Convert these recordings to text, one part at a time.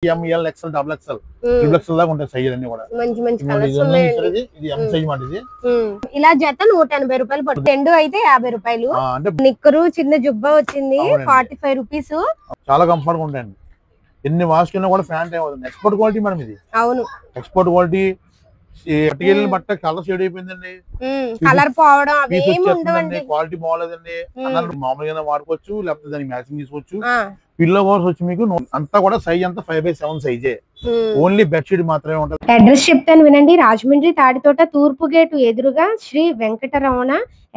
ML XL double XL triple XL దాకా ఉంటాయి size అన్ని కూడా. మంచి మంచి కలర్స్ ఉన్నాయండి. ఇది ఎం సైజ్ మాట ఇది. ఇలా జత 180 రూపాయలు పడుతుంది. రెండు అయితే 50 రూపాయలు. అంటే నిక్కరు చిన్న జుబ్బా వచ్చింది 45 రూపీస్. చాలా కంఫర్ట్ గా ఉంటాయండి. ఎన్ని వాష్ కింద కూడా ఫ్యాంట్ ఏమవుతుంది. ఎక్స్పోర్ట్ క్వాలిటీ మేడం ఇది. అవును ఎక్స్పోర్ట్ క్వాలిటీ. ఎట్టుకెళ్ళిన బట్ట కలర్ షేడ్ అయిపోయిందండి, కలర్ పోవడం అవేమి ఉండవండి, క్వాలిటీ బాగోలేదండి అన్నారు. మామూలుగా వాడుకోవచ్చు, లేకపోతే దానికి మ్యాచింగ్ తీసుకోవచ్చు. పిల్లో కవర్స్ వచ్చి మీకు అంతా కూడా సైజ్ అంతా 5/7 సైజే. ఓన్లీ బెడ్షీట్ మాత్రమే ఉంటుంది. అడ్రస్ చెప్తాను వినండి. రాజమండ్రి తాడితోట తూర్పు గేటు ఎదురుగా శ్రీ వెంకటరమణ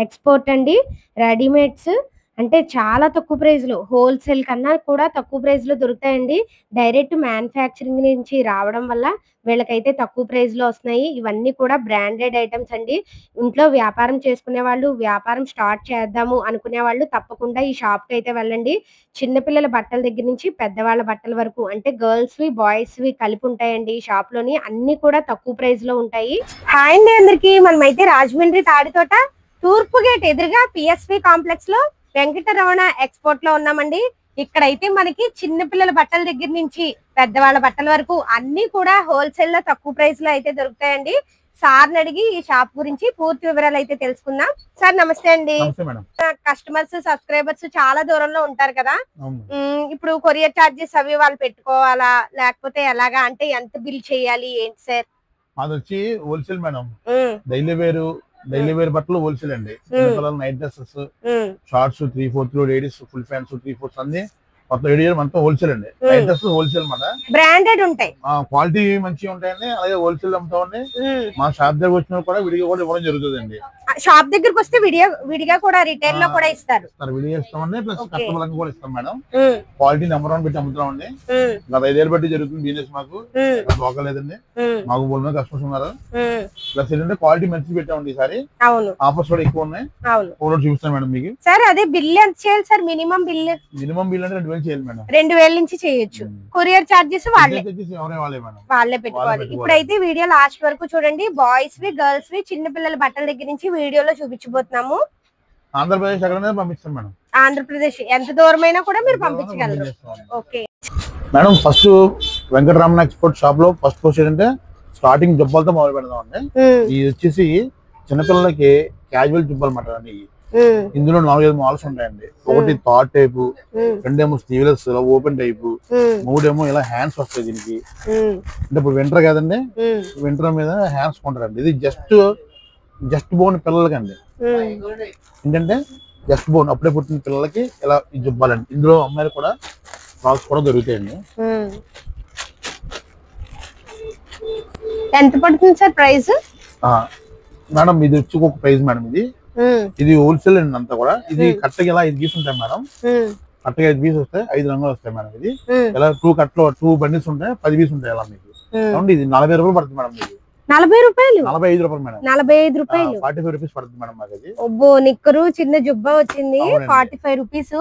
ఎక్స్పోర్ట్ అండి. రెడీమేడ్స్ అంటే చాలా తక్కువ ప్రైస్ లో, హోల్సేల్ కన్నా కూడా తక్కువ ప్రైస్ లో దొరుకుతాయండి. డైరెక్ట్ మ్యానుఫ్యాక్చరింగ్ నుంచి రావడం వల్ల వీళ్ళకైతే తక్కువ ప్రైస్ లో వస్తున్నాయి. ఇవన్నీ కూడా బ్రాండెడ్ ఐటమ్స్ అండి. ఇంట్లో వ్యాపారం చేసుకునే వాళ్ళు, వ్యాపారం స్టార్ట్ చేద్దాము అనుకునే వాళ్ళు తప్పకుండా ఈ షాప్ కి అయితే వెళ్ళండి. చిన్నపిల్లల బట్టల దగ్గర నుంచి పెద్దవాళ్ళ బట్టల వరకు, అంటే గర్ల్స్ వి బాయ్స్ వి కలిపి ఉంటాయండి ఈ షాప్ లోని. అన్ని కూడా తక్కువ ప్రైస్ లో ఉంటాయి. హాయ్ అండి అందరికి. మనమైతే రాజమండ్రి తాడితోట తూర్పు గేట్ ఎదురుగా పిఎస్వి కాంప్లెక్స్ లో వెంకటరమణ ఎక్స్పోర్ట్ లో ఉన్నామండి. ఇక్కడైతే మనకి చిన్న పిల్లల బట్టల దగ్గర నుంచి పెద్దవాళ్ళ బట్టల వరకు అన్ని కూడా హోల్సేల్ లో తక్కువ ప్రైస్ లో అయితే దొరుకుతాయండి. సార్ అడిగి ఈ షాప్ గురించి పూర్తి వివరాలు అయితే తెలుసుకుందాం. సార్ నమస్తే అండి. కస్టమర్స్ సబ్స్క్రైబర్స్ చాలా దూరంలో ఉంటారు కదా, ఇప్పుడు కొరియర్ చార్జెస్ అవి వాళ్ళు పెట్టుకోవాలా లేకపోతే ఎలాగా, అంటే ఎంత బిల్ చేయాలి ఏంటి సార్? అది వచ్చి హోల్సేల్ మేడం. డైలీ వేర్ బట్టలు హోల్సేల్ అండి. Night dresses, shorts 3/4 ladies, full pants 3/4 అన్ని మొత్తం ఏరియా మొత్తం హోల్సేల్ అండి. నైట్ డ్రెస్ హోల్సేల్ మాట, బ్రాండెడ్ ఉంటాయి, క్వాలిటీ మంచిగా ఉంటాయండి. అలాగే హోల్సేల్ అమ్ముతామండి. మా షాప్ దగ్గర వచ్చిన కూడా విడిగా కూడా ఇవ్వడం జరుగుతుంది. షాప్ దగ్గరకు వస్తే విడిగా కూడా రిటైల్ లో కూడా ఇస్తారు. విడిగా ఇస్తామండి, ప్లస్ కస్టమర్లకు కూడా ఇస్తాం మేడం. క్వాలిటీ నెంబర్ 1 పెట్టి అమ్ముతామండి. గత 5 ఏళ్ళు బట్టి జరుగుతుంది బిజినెస్. మాకు లోకల్ లేదండి, మాకు బోల్ కస్టమర్స్ ఉన్నారు. ప్లస్ ఏంటంటే క్వాలిటీ మంచి పెట్టామండి. ఈసారి ఆఫర్స్ కూడా ఎక్కువ ఉన్నాయి. చూపిస్తాను మేడం మీకు. సార్ అదే బిల్ ఎంత చేయాలి సార్? మినిమం బిల్ అంటే 2,000 చేయాలి మేడం. 2,000 నుంచి చేయొచ్చు. కొరియర్ చార్జెస్ వాళ్ళే పెట్టుకోవాలి. ఇప్పుడైతే వీడియో లాస్ట్ వరకు చూడండి. బాయ్స్ వి గర్ల్స్ వి చిన్న పిల్లల బట్టల దగ్గర నుంచి వీడియోలో చూపించబోతున్నాము. ఆంధ్రప్రదేశ్ ఎక్కడైనా పంపిస్తాం మేడం. ఆంధ్రప్రదేశ్ ఎంత దూరమైనా కూడా మీరు పంపించగలరు. Okay madam. First Venkataramana export shop లో ఫస్ట్ పోస్ట్ ఏంటంటే స్టార్టింగ్ జుబ్బాలతో మొదలు పెడదాం అండి. ఇది వచ్చేసి చిన్నపిల్లలకి క్యాజువల్ జుబ్బాలు మాట అండి. ఇందులో 4-5 మోడల్స్ ఉంటాయండి. ఒకటి థాట్ టైపు, రెండేమో స్లీవ్లెస్ ఓపెన్ టైపు, మూడేమో ఇలా హ్యాండ్స్ వస్తాయి దీనికి. అంటే ఇప్పుడు వింటర్ కదండి, వింటర్ మీద హ్యాండ్స్ కొంటారండి. ఇది జస్ట్ బోన్ పిల్లలకి అండి. ఏంటంటే జస్ట్ బోన్ అప్పుడే పుట్టిన పిల్లలకి ఇలా జుబ్బాలండి. ఇందులో అమ్మాయిలు కూడా ఫ్రాక్స్ కూడా దొరుకుతాయండి. ఎంత పడుతుంది సార్ ప్రైస్? మేడం ఇది వచ్చి ఒక ప్రైస్ మేడం. ఇది హోల్సేల్ అండి అంతా కూడా. ఇది కట్టగా ఇలా 5 పీస్ ఉంటాయి మేడం. కట్టగా 5 పీస్ వస్తాయి, 5 రంగులు వస్తాయి మేడం. ఇది ఇలా 2 బండిల్స్ ఉంటాయి, 10 పీస్ ఉంటాయి అలా మీకు. ఇది 40 రూపాయలు పడుతుంది మేడం. ఇది 40 రూపాయలు, 45 రూపాయలు మేడం. 45 రూపాయలు, 45 రూపీస్ పడుతుంది మేడం మాకు. అది ఒబ్బో నిక్కరు చిన్న జుబ్బా వచ్చింది 45 రూపీస్.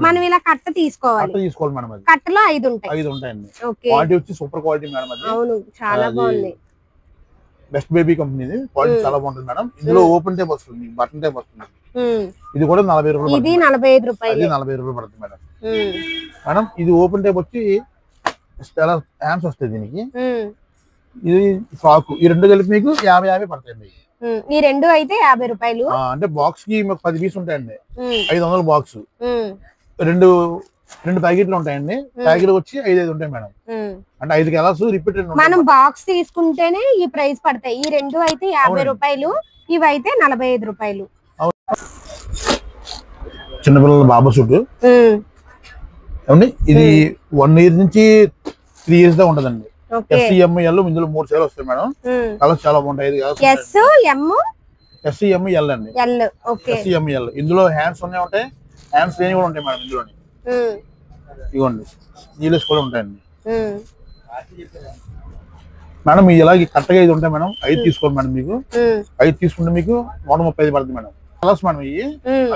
మనం ఇలా కట్ట తీసుకోవాలి మేడం. అది కట్టలో 5 ఉంటాయి. 5 ఉంటాయండి. క్వాలిటీ వచ్చి సూపర్ క్వాలిటీ మేడం. అది అవును చాలా బాగుంది. Best baby company. క్వాలిటీ చాలా బాగుంటుంది మేడం. ఇందులో ఓపెన్ టైప్ వస్తుంది, బటన్ టైప్ వస్తుంది. ఇది కూడా 40 రూపాయలు. ఇది 45 రూపాయలు. 40 రూపాయలు పడుతుంది మేడం. మేడం ఇది ఓపెన్ టైప్ వచ్చి హ్యాండ్స్ వస్తాయి దీనికి. ఇది ఫ్రాక్. ఈ రెండు కలిపి మీకు 50 పడతాయండి. ఈ రెండు అయితే 50 రూపాయలు. అంటే బాక్స్ కి 10 పీస్ ఉంటాయండి. 500 బాక్స్. రెండు ప్యాకెట్లు ఉంటాయండి. ప్యాకెట్ వచ్చి 5 ఉంటాయి మేడం. అంటే 5 కలర్స్ రిపీట్. మనం బాక్స్ తీసుకుంటేనే ఈ ప్రైస్ పడతాయి. ఈ రెండు అయితే 50 రూపాయలు, ఇవి అయితే 45 రూపాయలు. చిన్నపిల్లల బాబా సూట్ ఇది 1 ఇయర్ నుంచి 3 ఇయర్స్ దాకా ఉంటదండి. SCML ఇందులో 3 సైజులు వస్తాయి మేడం. కలర్స్ చాలా బాగుంటాయి. SCML అండి. SCML ఇందులో హ్యాండ్స్ ఉంటాయి, హ్యాండ్స్ లేని కూడా ఉంటాయి మేడం. ఇందులోని ఇవ్వండి నీళ్ళస్ కూడా ఉంటాయండి మేడం. ఇలా కరెక్ట్గా 5 ఉంటాయి మేడం. 5 తీసుకోండి మేడం. మీకు 5 తీసుకుంటే మీకు 135 పడుతుంది మేడం. కలర్స్ మేడం ఇవి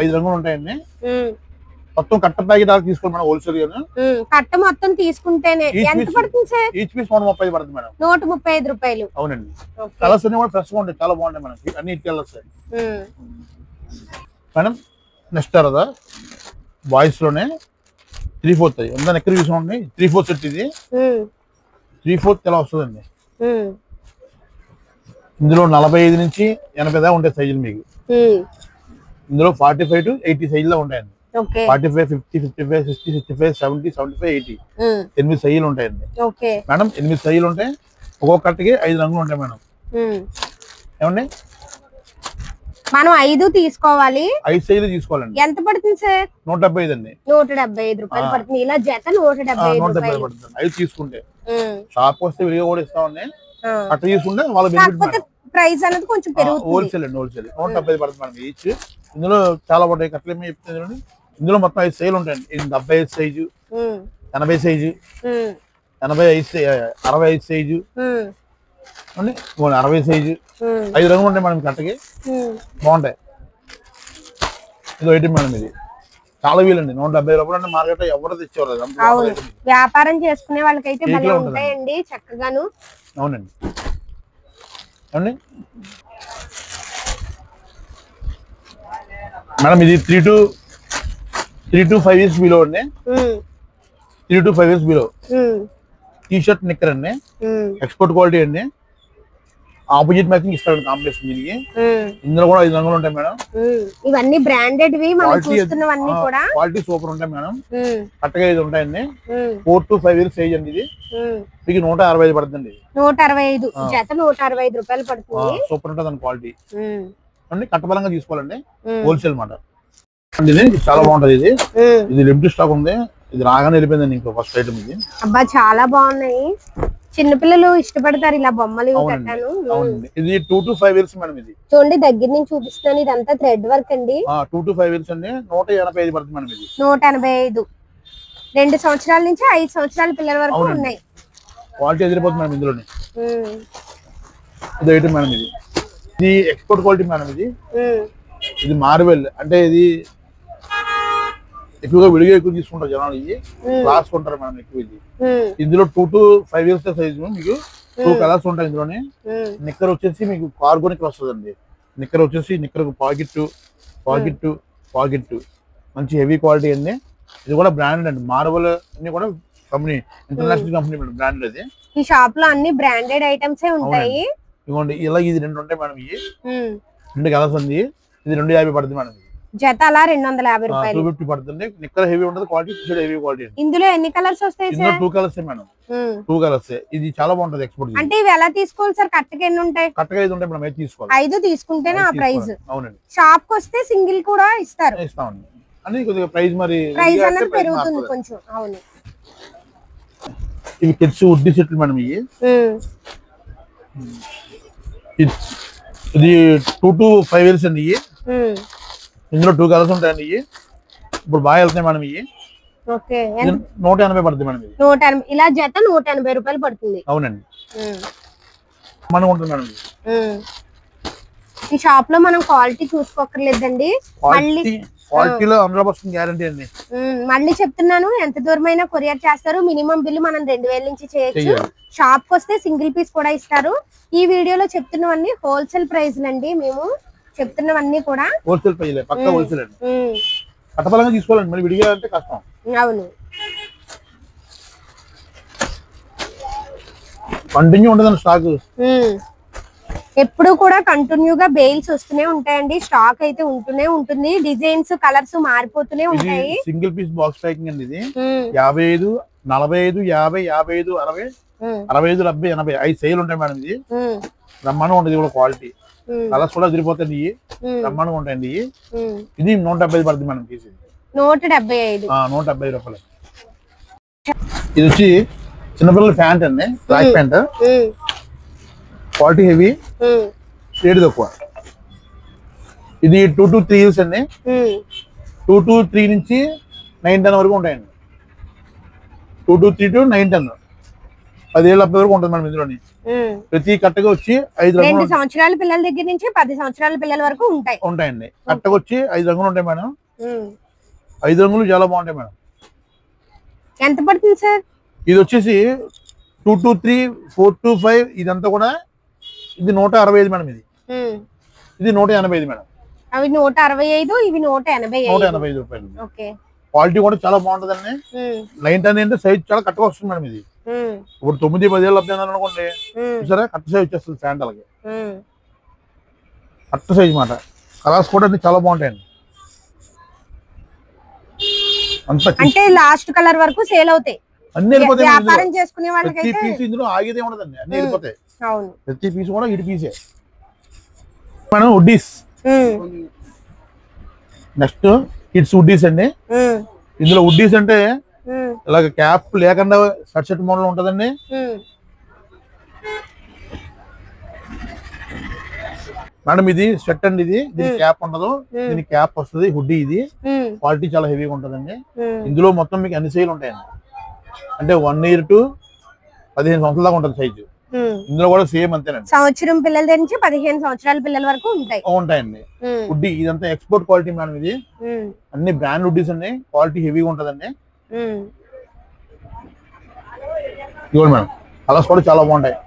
5 రంగులు ఉంటాయండి. మొత్తం కట్ట ప్యాకెట్ తీసుకోండి మేడం. హోల్సేల్ కట్ట మొత్తం తీసుకుంటేనే ఎంత పడుతుంది సార్? ఈచ్ పీస్ 135 పడుతుంది మేడం. 135 రూపాయలు. అవునండి. కలర్స్ అన్ని కూడా ఫ్రెష్ గా ఉంటాయి, చాలా బాగుంటాయి మేడం. అన్ని కలర్స్ మేడం. నెక్స్ట్ తర్వాత బాయ్స్ లోనే 3/4 ఉందని ఎక్కడ చూసుకోండి. 3/4 సెట్. ఇది 3/4 ఇలా వస్తుందండి. ఇందులో 45 నుంచి 80 దాకా ఉంటాయి సైజులు మీకు. ఇందులో 45 to 80 సైజులో ఉంటాయండి. 45, 50, 55, 60, 65, 70, 75, 80 8 సైజులు ఉంటాయండి మేడం. 8 సైజులు ఉంటాయి. ఒక్కొక్క కట్టకి 5 రంగులు ఉంటాయి మేడం. ఏమండి మనం 5 తీసుకోవాలి. 5 సైజులు తీసుకోవాలండి. ఎంత పడుతుంది సార్? 175 అండి. 175 రూపాయలు పడుతుంది. ఇలా జత 175 పడుతుంది 5 తీసుకుంటే. షాప్ వస్తే విడిగా కూడా ఇస్తామండి. కట్ట తీసుకుంటే వాళ్ళ బెనిఫిట్. ప్రైస్ అనేది కొంచెం పెరుగుతుంది. హోల్సేల్ అండి, హోల్సేల్ 175 పడుతుంది మనకి ఈచ్. ఇందులో చాలా ఉంటాయి కట్టలు. ఏమి చెప్తుంది, ఇందులో మొత్తం 5 సైజులు ఉంటాయండి. 75 సైజు, 80 సైజు, 65 సైజు అండి, 60 సైజు, 5 రంగులు ఉంటాయి మేడం కట్టకి. బాగుంటాయి. ఇది ఐటమ్ మేడం. ఇది చాలా వీలండి. 170 రూపాయలు అంటే మార్కెట్ ఎవరు తెచ్చేవారు. వ్యాపారం చేసుకునే వాళ్ళకైతే భలే ఉంటాయండి చక్కగాను. అవునండి. ఏమండి మేడం ఇది 3 to 5 years బిలో అండి. 3 to 5 years below T shirt నిక్కర్ అండి. ఎక్స్పోర్ట్ క్వాలిటీ అండి. ఆపోజిట్ మ్యాచింగ్ ఇస్తాడు కాంప్లెక్స్ దీనికి. ఇందులో కూడా 5 రంగులు ఉంటాయి మేడం. ఇవన్నీ బ్రాండెడ్ వి మనం చూస్తున్నవన్నీ కూడా క్వాలిటీ సూపర్ ఉంటాయి మేడం. కరెక్ట్గా 5 ఉంటాయండి. 4 to 5 years సైజ్ అండి. ఇది మీకు 165 పడుతుంది. 165 జత 165 రూపాయలు పడుతుంది. సూపర్ ఉంటుంది క్వాలిటీ అండి. కట్టబలంగా తీసుకోవాలండి. హోల్సేల్ మాట. ఇది చాలా బాగుంటది. ఇది లిమిటెడ్ స్టాక్ ఉంది. ఇది రాగానే వెళ్ళిపోయిందండి. ఇంకో ఫస్ట్ ఐటమ్ ఇది. అబ్బా చాలా బాగున్నాయి. చిన్నపిల్లలు ఇష్టపడతారు ఇలా బొమ్మలు కట్టాను. ఇది 2 to 5 years మేడం. ఇది చూడండి దగ్గర నుంచి చూపిస్తాను. ఇదంతా థ్రెడ్ వర్క్ అండి. 2 to 5 years అండి. 185 పడుతుంది మేడం. ఇది 185. 2 సంవత్సరాల నుంచి 5 సంవత్సరాల పిల్లల వరకు ఉన్నాయి. క్వాలిటీ ఎదిరిపోతుంది మేడం ఇందులోనే. ఇది ఐటమ్ మేడం. ఇది ఎక్స్పోర్ట్ క్వాలిటీ మేడం. ఇది మార్వెల్ అంటే ఇది ఎక్కువగా విడిగా ఎక్కువ తీసుకుంటారు జనాలు. ఇది క్లాస్ కొంటారు మేడం ఎక్కువ. ఇది ఇందులో 2 to 5 years సైజు మీకు 2 కలర్స్ ఉంటాయి ఇందులోనే. నిక్కర్ వచ్చేసి మీకు కార్గో నిక్కర్ వస్తుందండి. నిక్కర్ వచ్చేసి నిక్కర్ పాకెట్ మంచి హెవీ క్వాలిటీ అండి. ఇది కూడా బ్రాండెడ్ అండి. మార్వెల్ అన్ని కూడా company, international company madam. Branded అది. ఈ షాప్ లో అన్ని బ్రాండెడ్ ఐటమ్స్ ఉంటాయి. ఇదిగోండి ఇలా ఇది 2 ఉంటాయి మేడం. ఇవి 2 కలర్స్ ఉంది. ఇది 250 పడుతుంది మేడం. జత అలా 250 రూపాయలు. 250 పడుతుంది. నిక్కర్ హెవీ ఉంటుంది. Quality heavy quality. ఇందులో ఎన్ని కలర్స్ వస్తాయి సార్? 2 colours madam. 2 కలర్స్. ఇది చాలా బాగుంటది ఎక్స్పోర్ట్. అంటే ఇవి ఎలా తీసుకోవాలి సార్? కట్టకి ఎన్ని ఉంటాయి? కట్టగా 5 ఉంటాయి మేడం. 5 తీసుకోవాలి. 5 తీసుకుంటేనే ఆ ప్రైస్. అవునండి. షాప్ కి వస్తే సింగిల్ కూడా ఇస్తామండి. అని కొద్దిగా ప్రైస్ మరి ప్రైస్ అనేది పెరుగుతుంది కొంచెం. అవును. ఇవి కిడ్స్ వుడ్డీ సెట్లు మేడం. ఇది 2 to 5 years అండి. ఇందులో 2 కలర్స్ ఉంటాయండి. ఇప్పుడు బాగా వెళ్తాయి మేడం. 180 పడుతుంది మేడం. 180. ఇలా జత 180 రూపాయలు పడుతుంది. అవునండి. మనం ఉంటుంది మేడం. ఈ షాప్ లో మనం క్వాలిటీ చూసుకోకర్లేదండి. క్వాలిటీలో 100% గ్యారంటీ అండి. మళ్ళీ చెప్తున్నాను, ఎంత దూరమైనా కొరియర్ చేస్తారు. మినిమం బిల్ మనం 2000 నుంచి చేయొచ్చు. షాప్ కి వస్తే సింగిల్ పీస్ కూడా ఇస్తారు. ఈ వీడియోలో చెప్తున్నవన్నీ హోల్సేల్ ప్రైస్ అండి. మేము చెప్తున్నవన్నీ కూడా హోల్సేల్ ప్రైస్, పక్కా హోల్సేల్ అండి. కట్టపలంగా తీసుకోవాలండి. మరి విడిగా అంటే కష్టం. అవును. కంటిన్యూ ఉండదండి స్టాక్. ఎప్పుడు కూడా కంటిన్యూగా బెయిల్స్ వస్తూనే ఉంటాయండి. స్టాక్ అయితే ఉంటూనే ఉంటుంది. డిజైన్స్, కలర్స్ మారిపోతూనే ఉంటాయి. సింగిల్ పీస్ బాక్స్ ప్యాకింగ్ అండి. ఇది 55, 45, 50, 55, 60, 65, 70, 80 5 సైజులు ఉంటాయి మేడం. ఇది బ్రహ్మాండంగా ఉంటుంది. కూడా క్వాలిటీ కలర్స్ కూడా తిరిగిపోతాయి. బ్రహ్మాండంగా ఉంటాయండి. ఇది 175 పడుతుంది మేడం. పీస్ 175. 170 రూపాయలు. ఇది వచ్చి చిన్నపిల్లల ప్యాంట్ అండి. Track pant. Quality heavy, rate తక్కువ. ఇది 2 to 3 years అండి. 2 to 3 నుంచి 9-10 వరకు ఉంటాయండి. 2 to 3 to 9-10 10 ఏళ్ళ వరకు ఉంటుంది మేడం. ఇందులోని ప్రతి కట్టగా వచ్చి 5 రంగులు. 2 సంవత్సరాల పిల్లల దగ్గర నుంచి 10 సంవత్సరాల పిల్లల వరకు ఉంటాయండి. కట్టగా వచ్చి 5 రంగులు ఉంటాయి మేడం. 5 రంగులు చాలా బాగుంటాయి మేడం. ఎంత పడుతుంది సార్? ఇది వచ్చేసి 2 to 3, 4 to 5 ఇదంతా కూడా. ఇది 165 మేడం. ఇది 185 మేడం. అవి 165, ఇవి 185 రూపాయలు. క్వాలిటీ కూడా చాలా బాగుంటదండి. 9 అంటే సైజ్ చాలా కట్టగా వస్తుంది మేడం. ఇది ఇప్పుడు 9-10 ఏళ్ళు అబ్బాయి అనుకోండి, చూసారా కరెక్ట్ సైజ్ వచ్చేస్తుంది శాండల్కి, కరెక్ట్ సైజ్ మాట. కలర్స్ కూడా అన్ని చాలా బాగుంటాయండి. అంటే లాస్ట్ కలర్ వరకు సేల్ అవుతాయి, అన్ని వెళ్ళిపోతాయి. వ్యాపారం చేసుకునే ప్రతి వాళ్ళకి పీస్ ఇందులో ఆగేదే ఉండదండి, అన్ని వెళ్ళిపోతాయి. అవును, ప్రతి పీస్ కూడా ఇటు పీసే. మనం వుడ్డీస్, నెక్స్ట్ కిడ్స్ వుడ్డీస్ అండి. ఇందులో వుడ్డీస్ అంటే ఇలాగ క్యాప్ లేకుండా షర్ట్ మోడల్ ఉంటదండి. మేడం ఇది షర్ట్ అండి, ఇది దీనికి క్యాప్ ఉండదు, దీనికి క్యాప్ వస్తుంది. హుడ్డీ ఇది క్వాలిటీ చాలా హెవీగా ఉంటదండి. ఇందులో మొత్తం మీకు అన్ని సైజులు ఉంటాయండి, అంటే 1 year to 15 సంవత్సరాల దాకా ఉంటుంది సైజు. ఇందులో కూడా సేమ్ అంతేనండి, సంవత్సరం పిల్లల దగ్గర నుంచి 15 సంవత్సరాల పిల్లల వరకు ఉంటాయండి. హుడ్డీ ఇదంతా ఎక్స్పోర్ట్ క్వాలిటీ మేడం, ఇది అన్ని బ్రాండ్ హుడ్డీస్ అండి, క్వాలిటీ హెవీగా ఉంటదండి. ఇవ్వండి మేడం, కలర్స్ కూడా చాలా బాగుంటాయి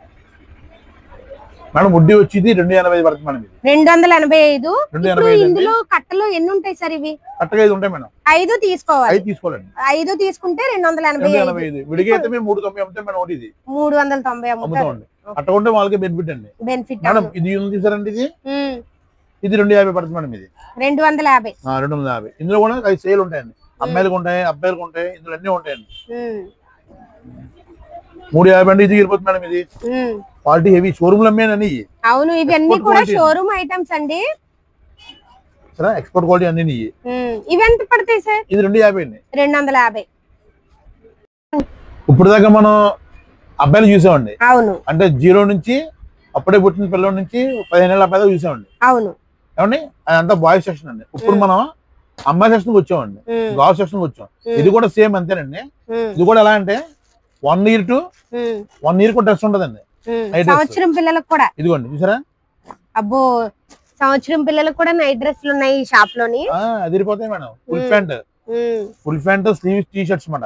మేడం. హుడ్డీ వచ్చి 285 పడుతుంది మేడం. ఇది 285. ఇందులో కట్టలు ఎన్ని ఉంటాయి సార్? ఇవి కట్టగా 5 ఉంటాయి మేడం. 5 తీసుకోవాలి, 5 తీసుకోవాలండి. 5 తీసుకుంటే 285. విడిగా అయితే మేము 390 అమ్ముతాం మేడం. ఒకటి ఇది 390 అమ్ముతామండి. అట్టకుంటే వాళ్ళకి బెనిఫిట్ అండి. మేడం ఇది తీసారండి, ఇది 250 పడుతుంది మేడం. ఇది 250. ఇందులో కూడా 5 సేల్ ఉంటాయండి, అమ్మాయిలకు ఉంటాయి, అబ్బాయిలకు ఉంటాయి, ఇందులో అన్ని ఉంటాయండి. 350 అండి. ఇది వెళ్ళిపోతుంది మేడం. ఇది క్వాలిటీ హెవీ, షోరూమ్ లో అమ్మేనని. అవును, ఇవన్నీ కూడా షోరూమ్ ఐటమ్స్ అండి, ఎక్స్పోర్ట్ క్వాలిటీ అన్ని. ఇవి ఎంత పడతాయి సార్? ఇది 250 అండి. 250. ఇప్పుడు దాకా మనం అబ్బాయిలు చూసామండి. అవును, అంటే 0 నుంచి అప్పుడే పుట్టిన పిల్లల నుంచి 15 ఏళ్ళ అబ్బాయి చూసామండి. అవును, ఏమండి అదంతా బాయ్స్ సెక్షన్ అండి. ఇప్పుడు మనం అమ్మాయి సెక్షన్ వచ్చామండి, గర్ల్స్ సెక్షన్ వచ్చాం. ఇది కూడా సేమ్ అంతేనండి. ఇది కూడా ఎలా అంటే 1 year to 1 year డ్రెస్ ఉంటదండి. సంవత్సరం పిల్లలకు కూడా ఇదిగోండి, చూసారా? అబ్బో, సంవత్సరం పిల్లలకు కూడా నైట్ డ్రెస్లు ఉన్నాయి ఈ షాప్ లోని. అదిరిపోతాయి madam. Full pant sleeves T shirts మాట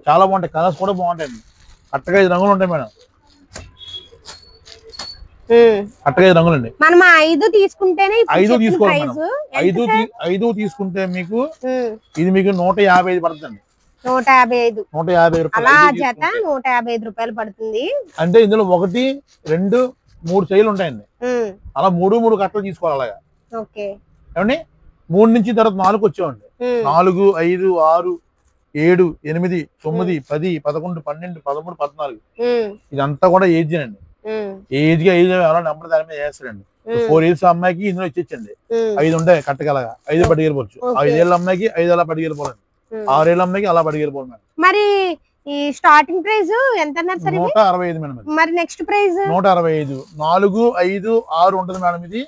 చాలా బాగుంటాయి. కలర్స్ కూడా బాగుంటాయండి. కరెక్ట్గా 5 రంగులు ఉంటాయి మేడం. కరెక్ట్గా 5 రంగులు అండి. మనం 5 తీసుకుంటేనే 5 తీసుకోవాలి. 5 తీసుకుంటే మీకు ఇది మీకు 155 పడుతుంది. 150 రూపాయలు పడుతుంది. అంటే ఇందులో 1, 2, 3 సైజులు ఉంటాయండి. అలా 3 కట్టలు తీసుకోవాలి. అలాగా ఏమండి 3 నుంచి తర్వాత 4 వచ్చామండి. 4, 5, 6, 7, 8, 9, 10, 11, 12, 13, 14 ఇదంతా కూడా ఏజ్ అండి. ఏజ్ గా ఎవరో నెంబర్ దాని మీద వేస్తారండి. 4 years అమ్మాయికి ఇందులో ఇచ్చేచ్చండి. 5 ఉంటాయి కట్టగలగా, 5 పట్టుకెళ్ళిపోవచ్చు. 5 ఏళ్ళ అమ్మాయికి 5 అలా పట్టుకెళ్ళిపోరండి. 6 ఏళ్ళ అమ్మాయికి అలా పట్టుకెళ్ళిపోవాలి మేడం. మరి ఈ స్టార్టింగ్ ప్రైస్ ఎంత అన్నారు సార్? 165 మేడం. మరి నెక్స్ట్ ప్రైస్ 165. 4, 5, 6 ఉంటుంది మేడం. ఇది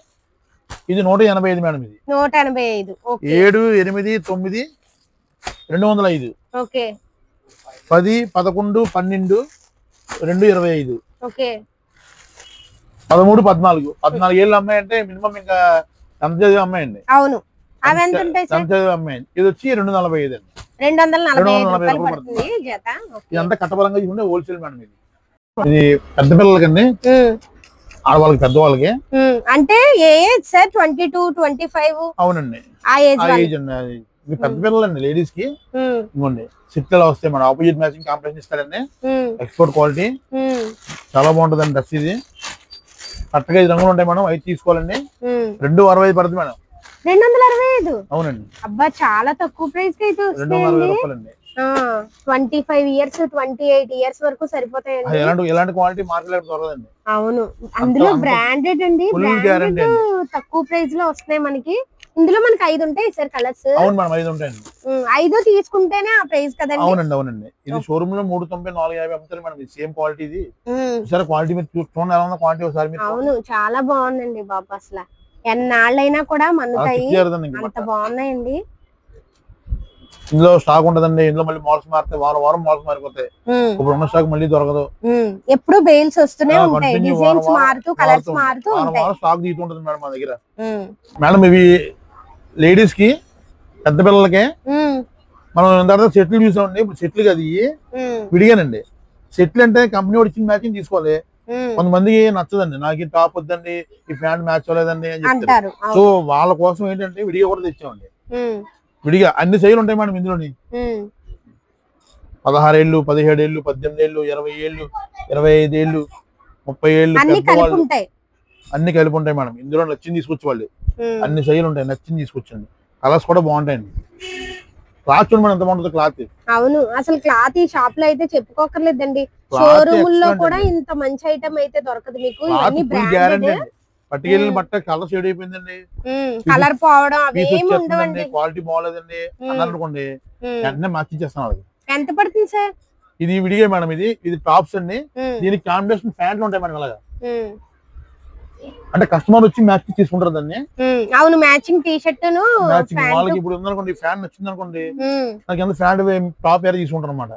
185 మేడం. ఇది 185. 7, 8, 9, 205. ఓకే. 10, 11, 12, 225. ఓకే. 13, 14 ఏళ్ళ అమ్మాయి అంటే మినిమం ఇంకా ఎంత చదివే అమ్మాయి అండి. అవును, అవి ఎంత ఉంటాయి సార్? అమ్మాయి ఇది వచ్చి 245 అండి. 245 పడుతుంది జత. ఇదంతా కట్టబలంగా చూసుకుంటే హోల్సేల్ మేడం. ఇది పెద్ద పిల్లలకండి, ఆడవాళ్ళకి, పెద్దవాళ్ళకి. అంటే ఏ ఏజ్ సార్? 22, 25. అవునండి, ఆ ఏజ్ అండి. ఇది పెద్ద పిల్లలండి, లేడీస్ కి. ఇవ్వండి సిట్ ఎలా వస్తాయి మన ఆపోజిట్ మ్యాచింగ్ కాంపిటీషన్ ఇస్తారండి. ఎక్స్పోర్ట్ క్వాలిటీ చాలా బాగుంటదండి డ్రెస్. ఇది కరెక్ట్గా 5 రంగులు ఉంటాయి మేడం. 5 తీసుకోవాలండి. 265 పడుతుంది మేడం. 265. అవునండి. అబ్బా, చాలా తక్కువ ప్రైస్ కి అయితే 260 రూపాయలండి. 25 years 28 years వరకు సరిపోతాయండి. ఎలాంటి క్వాలిటీ మార్కెట్ దొరకదండి. అవును, అందులో బ్రాండెడ్ అండి. బ్రాండెడ్ తక్కువ ప్రైస్ లో వస్తున్నాయి మనకి. ఇందులో మనకి 5 ఉంటాయి సార్ కలర్స్. అవును మేడం, 5 ఉంటాయండి. 5 తీసుకుంటేనే ఆ ప్రైస్ కదండి. అవునండి. ఇది షోరూమ్ లో 390, 450 అమ్ముతారు మేడం. ఇది సేమ్ క్వాలిటీ. ఇది సరే క్వాలిటీ మీరు చూడండి ఎలా ఉందో క్వాలిటీ ఒకసారి మీరు. అవును, చాలా బాగుందండి బాబు. అసలు ఎన్నాళ్ళైనా కూడా మన్నుతాయి, అంత బాగున్నాయండి. ఇందులో స్టాక్ ఉంటదండి. ఇందులో మళ్ళీ మోడల్స్ మారుతాయి, వారం మోడల్స్ మారిపోతాయి. ఇప్పుడు ఉన్న స్టాక్ మళ్ళీ దొరకదు. ఎప్పుడు బెయిల్స్ వస్తూనే ఉంటాయి, డిజైన్స్ మారుతూ, కలర్స్ మారుతూ ఉంటాయి. స్టాక్ తీసుకుంటుంది మేడం మా దగ్గర. మేడం ఇవి లేడీస్ కి, పెద్ద పిల్లలకి. మనం తర్వాత సెట్లు చూసామండి. ఇప్పుడు సెట్లు కదా విడిగానండి. సెట్లు అంటే కంపెనీ వాడు ఇచ్చిన మ్యాచింగ్ తీసుకోవాలి. కొంతమందికి నచ్చదండి, నాకు ఈ టాప్ వద్దండి, ఈ ప్యాంట్ మ్యాచ్ అవ్వలేదండి అని చెప్తారు. సో వాళ్ళ కోసం ఏంటంటే విడిగా కూడా తెచ్చామండి. విడిగా అన్ని సైజులు ఉంటాయి మేడం ఇందులోని. 16 ఏళ్ళు, 17 ఏళ్ళు, 18 ఏళ్ళు, 20 ఏళ్ళు, 25 ఏళ్ళు, 30 ఏళ్ళు అన్ని కలిపి పెద్దవాళ్ళు ఉంటాయి. అన్ని కలిపి ఉంటాయి మేడం. ఇందులో నచ్చింది తీసుకొచ్చి వాళ్ళు అన్ని సైజులు ఉంటాయి, నచ్చింది తీసుకొచ్చండి. కలర్స్ కూడా బాగుంటాయండి. క్లాత్ చూడండి ఎంత బాగుంటుంది క్లాత్. అవును, అసలు క్లాత్ ఈ షాప్ లో అయితే చెప్పుకోకర్లేదండి. షోరూమ్ లో కూడా ఇంత మంచి ఐటమ్ అయితే దొరకదు మీకు. ఇవన్నీ బ్రాండెడ్. పట్టుకెళ్ళిన బట్ట కలర్ షేడ్ అయిపోయిందండి, కలర్ పోవడం అవేమి ఉండవండి. క్వాలిటీ బాగోలేదండి అన్నారనుకోండి వెంటనే మార్చిచ్చేస్తాం వాళ్ళకి. ఎంత పడుతుంది సార్? ఇది విడిగా మేడం, ఇది టాప్స్ అండి. దీనికి కాంబినేషన్ ప్యాంట్లు ఉంటాయి మేడం. అలాగా అంటే కస్టమర్ వచ్చి మ్యాచ్ తీసుకుంటారు దాన్ని. అవును, మ్యాచింగ్ టీ షర్ట్ వాళ్ళకి ఇప్పుడు ఉందనుకోండి, ఫ్యాన్ నచ్చింది అనుకోండి, నాకు ఎంత ఫ్యాన్ టాప్ ఏర్ తీసుకుంటారు అనమాట.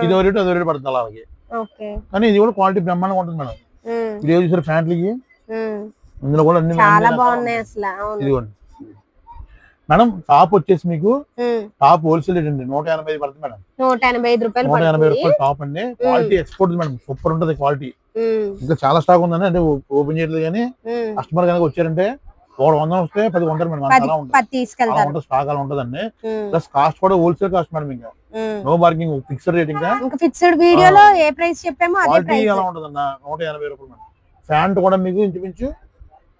ఇది ఒక రేటు అదో రేటు పడుతుంది అలాగే. కానీ ఇది కూడా క్వాలిటీ బ్రహ్మాండంగా ఉంటుంది మేడం. ఇది చూసారు ఫ్యాంట్లకి, ఇందులో కూడా అన్ని చాలా బాగున్నాయి అసలు. ఇదిగోండి మేడం. టాప్ వచ్చేసి మీకు టాప్ హోల్సేల్ రేట్ అండి 185 పడుతుంది మేడం. 185 రూపాయలు. 180 రూపాయలు టాప్ అండి. క్వాలిటీ ఎక్స్పోర్ట్ మేడం, సూపర్ ఉంటుంది క్వాలిటీ. ఇంకా చాలా స్టాక్ ఉందండి, అంటే ఓపెన్ చేయలేదు. కానీ కస్టమర్ కనుక వచ్చారంటే 100 వస్తే 10 కొంటారు మేడం. స్టాక్ అలా ఉంటుందండి. ప్లస్ కాస్ట్ కూడా హోల్సేల్ కాస్ట్ మేడం. ఇంకా నో బార్గింగ్, ఫిక్స్డ్ రేట్. ఇంకా ఫిక్స్డ్ వీడియోలో ఏ ప్రైస్ చెప్పామో అదే క్వాలిటీ ఎలా ఉంటుందన్న 180 రూపాయలు మేడం. ఫ్యాంట్ కూడా మీకు ఇంచుమించు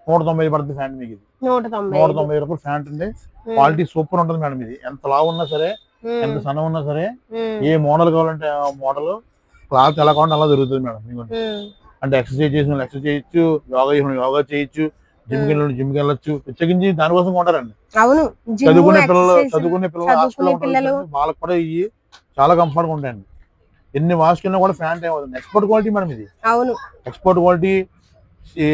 190 పడుతుంది ఫ్యాంట్. మీకు 190 రూపాయలు ఫ్యాంట్ అండి. క్వాలిటీ సూపర్ ఉంటుంది మేడం. ఇది ఎంత లావు ఉన్నా సరే, ఎంత సన్న ఉన్నా సరే, ఏ మోడల్ కావాలంటే ఆ మోడల్, క్లాత్ ఎలా కావాలంటే అలా దొరుకుతుంది మేడం. మీకు అంటే ఎక్సర్సైజ్ చేసిన ఎక్సర్సైజ్ చేయొచ్చు, యోగా చేయొచ్చు, జిమ్ కి వెళ్ళొచ్చు. ప్రత్యేకించి దానికోసం కొంటారండి. చదువుకునే పిల్లలు వాళ్ళకి కూడా ఇవి చాలా కంఫర్ట్ గా ఉంటాయండి. ఎన్ని వాష్ కింద కూడా ఫ్యాంట్ ఏమవుతుంది. ఎక్స్పోర్ట్ క్వాలిటీ మేడం ఇది. ఎక్స్పోర్ట్ క్వాలిటీ,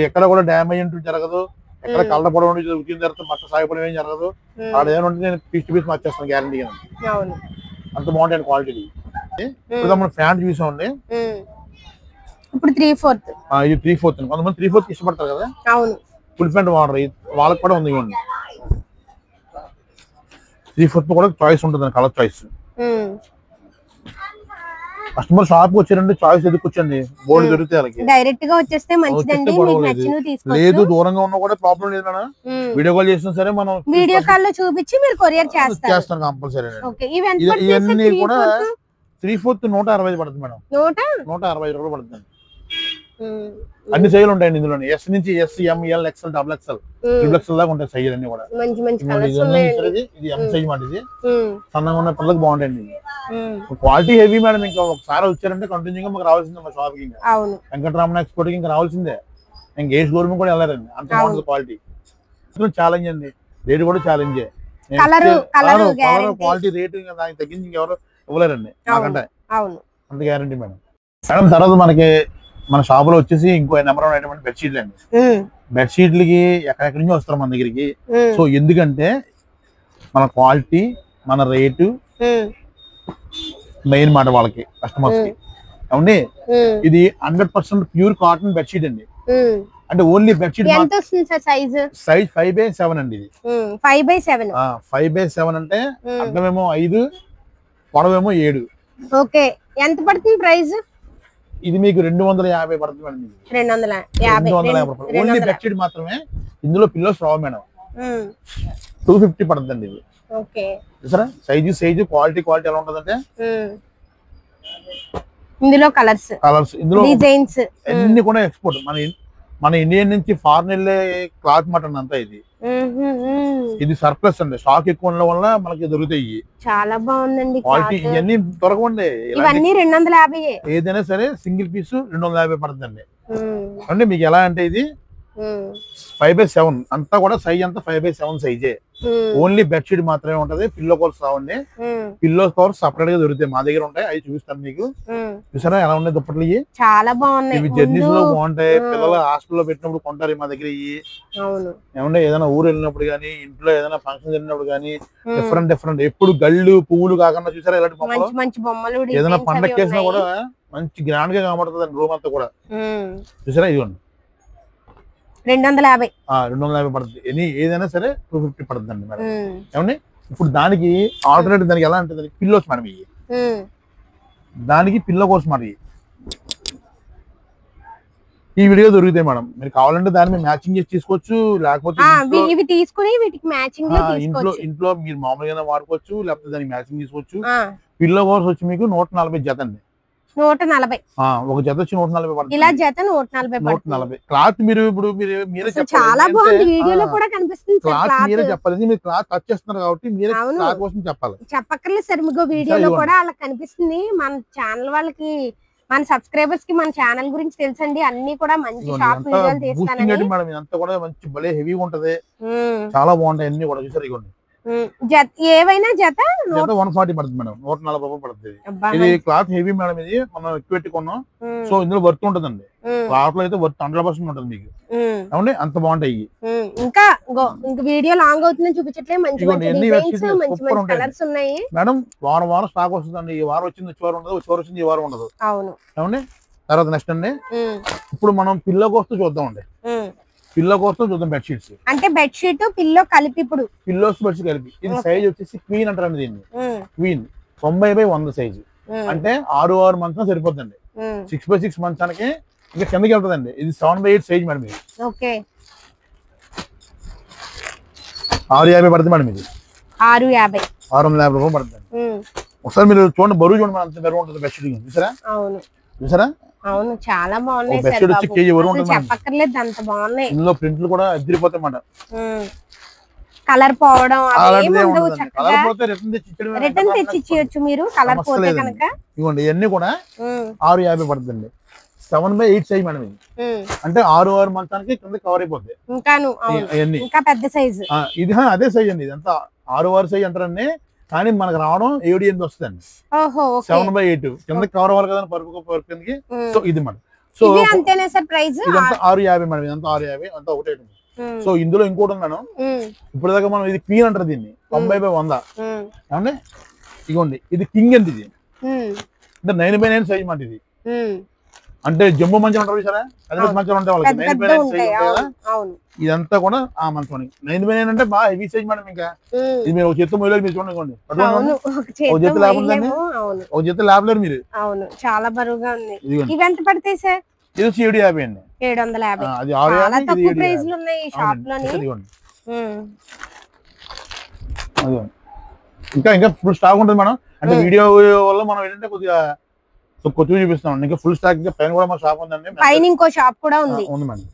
ఎక్కడ కూడా డ్యామేజ్ అంటూ జరగదు. ఎక్కడ కళ్ళ పొడవు ఉతికిన తర్వాత మట్ట సాగిపోవడం ఏం జరగదు. అక్కడ ఏమంటే నేను పీస్ టు పీస్ మార్చేస్తాను గ్యారంటీ. అంత బాగుంటాయి క్వాలిటీ. ఇప్పుడు మనం ఫ్యాంట్ చూసామండి. ఇప్పుడు 3/4 ఇది 3/4. కొంతమంది 3/4 ఇష్టపడతారు కదా. ఫుల్ ప్యాంట్ వాడరు, వాళ్ళకి కూడా ఉంది. 3/4 కూడా చాయిస్ ఉంటుంది, కలర్ చాయిస్. కస్టమర్ షాప్ వచ్చారంటే చాయిస్ ఎదుర్కొచ్చండి, బోర్డు దొరుకుతాయి వాళ్ళకి. డైరెక్ట్ గా వచ్చేస్తే మంచిదండి, మీకు నచ్చినవి తీసుకోవచ్చు. లేదు దూరంగా ఉన్నా కూడా ప్రాబ్లం లేదు మేడం. వీడియో కాల్ చేసినా సరే మనం వీడియో కాల్ లో చూపించి మీరు కొరియర్ చేస్తాం కంపల్సరీ. ఇవన్నీ కూడా 3/4 160 పడుతుంది మేడం. 160 రూపాయలు పడుతుంది. అన్ని సైజులు ఉంటాయండి ఇందులో. ఎస్ నుంచి S, M L, XL, double XL, triple XL దాకా ఉంటాయి సైజులు అన్ని కూడా. ఇది ఎం సైజ్ మాట. ఇది సన్నగా ఉన్న పిల్లలకు బాగుంటాయండి. Quality heavy madam. ఇంకా ఒకసారి వచ్చారంటే కంటిన్యూగా మాకు రావాల్సిందే మా షాప్ కి. ఇంకా వెంకటరమణ ఎక్స్పోర్ట్ కి ఇంకా రావాల్సిందే. ఇంకా ఏజ్ గవర్నమెంట్ కూడా వెళ్ళారండి, అంత బాగుంటుంది క్వాలిటీ. ఛాలెంజ్ అండి, రేటు కూడా ఛాలెంజ్. క్వాలిటీ రేటు దానికి తగ్గించి ఇంకెవరు ఇవ్వలేరండి నాకంటే, అంత గ్యారంటీ మేడం. మేడం తర్వాత మనకి మన షాప్ లో వచ్చేసి ఇంకో నెంబర్ 1 ఐటమ్ అంటే బెడ్షీట్లు అండి. బెడ్షీట్లకి ఎక్కడెక్కడి నుంచి వస్తారు మన దగ్గరికి. సో ఎందుకంటే మన క్వాలిటీ, మన రేటు మెయిన్ మాట వాళ్ళకి, కస్టమర్స్ కి. అవునండి, ఇది 100% ప్యూర్ కాటన్ బెడ్షీట్ అండి. అంటే ఓన్లీ బెడ్షీట్ సైజ్ 5/7 అండి. ఇది 5/7 అంటే అడ్డమేమో 5, పొడవేమో 7. ఓకే, ఎంత పడుతుంది ప్రైస్? ఇది మీకు 250 పడుతుంది మేడం. 250 రూపాయలు ఓన్లీ బెడ్షీట్ మాత్రమే. ఇందులో పిల్లోస్ రావు మేడం. 250 పడుతుందండి ఇది. సరే సైజు క్వాలిటీ ఎలా ఉంటుందంటే ఇందులో కలర్స్ ఇందులో డిజైన్స్ అన్ని కూడా ఎక్స్పోర్ట్. మన ఇండియన్ నుంచి ఫారెన్ వెళ్ళే క్లాత్ మటన్ అంతా ఇది. ఇది సర్ప్లస్ అండి, స్టాక్ ఎక్కువ ఉండడం వల్ల మనకి దొరుకుతాయి. చాలా బాగుందండి క్వాలిటీ. ఇవన్నీ దొరకవండి, ఇవన్నీ 250. ఏదైనా సరే సింగిల్ పీస్ 250 పడుతుందండి. అంటే మీకు ఎలా అంటే ఇది 5/7 అంతా కూడా సైజ్ అంతా 5/7 సైజే. ఓన్లీ బెడ్షీట్ మాత్రమే ఉంటది. పిల్లో కవర్స్ రావండి. పిల్లో కవర్స్ సపరేట్ గా దొరుకుతాయి, మా దగ్గర ఉంటాయి. అవి చూపిస్తాను మీకు. చూసారా ఎలా ఉన్నాయి దుప్పట్లు? ఇవి చాలా బాగున్నాయి, ఇవి జర్నీస్ లో బాగుంటాయి. పిల్లలు హాస్టల్లో పెట్టినప్పుడు కొంటారు మా దగ్గర. ఇవి ఏమంటే ఏదైనా ఊరు వెళ్ళినప్పుడు గానీ, ఇంట్లో ఏదైనా ఫంక్షన్ వెళ్ళినప్పుడు గానీ, డిఫరెంట్ ఎప్పుడు గళ్ళు పువ్వులు కాకుండా చూసారా ఇలాంటి బొమ్మలు. ఏదైనా పండగ చేసినా కూడా మంచి గ్రాండ్ గా కనబడుతుంది రూమ్ అంతా కూడా. చూసారా ఇదిగోండి 250 పడుతుంది. ఏదైనా సరే 250 పడుతుంది అండి మేడం. ఏమండి ఇప్పుడు దానికి ఆల్టర్నేటివ్ దానికి ఎలా అంటే పిల్లోస్ మేడం. ఇవి దానికి పిల్లో కోర్స్ మాట. ఈ వీడియో దొరుకుతాయి మేడం. మీరు కావాలంటే దాన్ని మ్యాచింగ్ చేసి తీసుకోవచ్చు, లేకపోతే ఇంట్లో మీరు మామూలుగా వాడుకోవచ్చు, లేకపోతే దానికి మ్యాచింగ్ తీసుకోవచ్చు. పిల్లో కవర్స్ వచ్చి మీకు 140 జత అండి. 140. ఒక జత వచ్చి 140 పడుతుంది. ఇలా జత 140. క్లాత్ మీరు ఇప్పుడు మీరే చెప్పాలి, చాలా బాగుంది, వీడియోలో కూడా కనిపిస్తుంది సార్. క్లాత్ మీరే చెప్పాలి, మీరు క్లాత్ టచ్ చేస్తున్నారు కాబట్టి మీరే క్లాత్ కోసం చెప్పాలి. చెప్పక్కర్లేదు సార్, మీకు వీడియోలో కూడా అలా కనిపిస్తుంది. మన ఛానల్ వాళ్ళకి, మన సబ్స్క్రైబర్స్ కి మన ఛానల్ గురించి తెలుసండి, అన్ని కూడా మంచి షార్ట్ వీడియోలు తీస్తానండి మేడం. ఇదంతా కూడా మంచి భలే హెవీ ఉంటది, చాలా బాగుంటాయి అన్ని కూడా. చూసారు ఇవ్వండి, ఏవైనా జత 140 పడుతుంది మేడం, 140 రూపాయలు పడుతుంది. ఇది క్లాత్ హెవీ మేడం, ఇది మనం ఎక్కువ పెట్టుకున్నాం. సో ఇందులో వర్త్ ఉంటదండి, క్లాత్ లో అయితే వర్త్ 100% ఉంటుంది మీకు. అవునండి, అంత బాగుంటాయి. ఇంకా వీడియో లాంగ్ అవుతుందని చూపించట్లే, మంచి కలర్స్ ఉన్నాయి మేడం. వారం స్టాక్ వస్తుందండి. ఈ వారం వచ్చింది, వచ్చే వారం ఉండదు, వచ్చే వారం వచ్చింది, ఈ వారం ఉండదు. అవును. అవునండి. తర్వాత నెక్స్ట్ అండి, ఇప్పుడు మనం పిల్లోకి వస్తూ చూద్దామండి. పిల్లో కోసం చూద్దాం. బెడ్షీట్స్ అంటే బెడ్షీట్ పిల్లో కలిపి, ఇప్పుడు పిల్లోస్ బెడ్షీట్ కలిపి. ఇది సైజ్ వచ్చేసి క్వీన్ అంటారండి దీన్ని. క్వీన్ 90/100 సైజు, అంటే 6 మంత్స్ సరిపోతుందండి. 6/6 మంచానికి ఇంకా కిందకి వెళ్తుందండి. ఇది 7/8 సైజ్ మేడం. ఇది 650 పడుతుంది మేడం. ఇది 650 రూపాయలు పడుతుంది. ఒకసారి మీరు చూడండి, బరువు చూడండి మేడం, అంత బరువు ఉంటుంది బెడ్షీట్. చూసారా? అవును, చూసారా? అవును, చాలా బాగున్నాయి. చెప్పక్కర్లేదు, అంత బాగున్నాయి. ఇందులో ప్రింట్లు కూడా అదిరిపోతాయి మాట. కలర్ పోవడం రిటర్న్ తెచ్చి ఇచ్చేయచ్చు మీరు, కలర్ పోతే కనుక. ఇవ్వండి, ఇవన్నీ కూడా 650 పడుతుంది. 7/8 సైజ్ మేడం. ఇది అంటే 6 మంచానికి కింద కవర్ అయిపోద్ది. ఇంకా పెద్ద సైజ్. ఇది అదే సైజ్ అండి. ఇదంతా 6 సైజ్ అంటారండి, కానీ మనకు రావడం 7-8 వస్తుంది. 7/8 కింద కవర్ అవ్వాలి కదా పరుపు కిందకి. సో ఇది మేడం. సో అంతేనా సార్ ప్రైస్? ఇదంతా 650 మేడం. ఇదంతా 650, అంతా ఒకటే. సో ఇందులో ఇంకోటి మేడం, ఇప్పుడు దాకా మనం ఇది క్వీన్ అంటారు దీన్ని, 90/100. ఏమండి, ఇగోండి, ఇది కింగ్ అండి. ఇది అంటే 9/9 సైజ్ మాట. ఇది అంటే జంబో మంచం అంటారు చూసారా, అదే మంచం ఉంటాయి వాళ్ళకి 9/9 సైజ్ కదా. ఇదంతా కూడా ఆ మంచం 9/9 అంటే బాగా హెవీ సైజ్ మేడం. ఇంకా ఇది మీరు ఒక చేత్తో మొదలు మీరు చూడండి, ఒక చేతి ల్యాబ్ ఉందండి, ఒక చేతి ల్యాబ్ లేరు మీరు. అవును, చాలా బరువుగా ఉంది. ఇవి ఎంత పడతాయి సార్? ఇది 750 అండి. 750. అది 650. తక్కువ ప్రైస్ లో ఉన్నాయి షాప్ లోని. ఇంకా ఫుల్ స్టాక్ ఉంటుంది మేడం. అంటే వీడియో వల్ల మనం ఏంటంటే కొద్దిగా చూపిస్తాం. ఇంకా ఫుల్ స్టాక్. ఇంకా పైన కూడా మా షాప్ ఉందండి, పైన ఇంకో షాప్ కూడా ఉంది మేడం.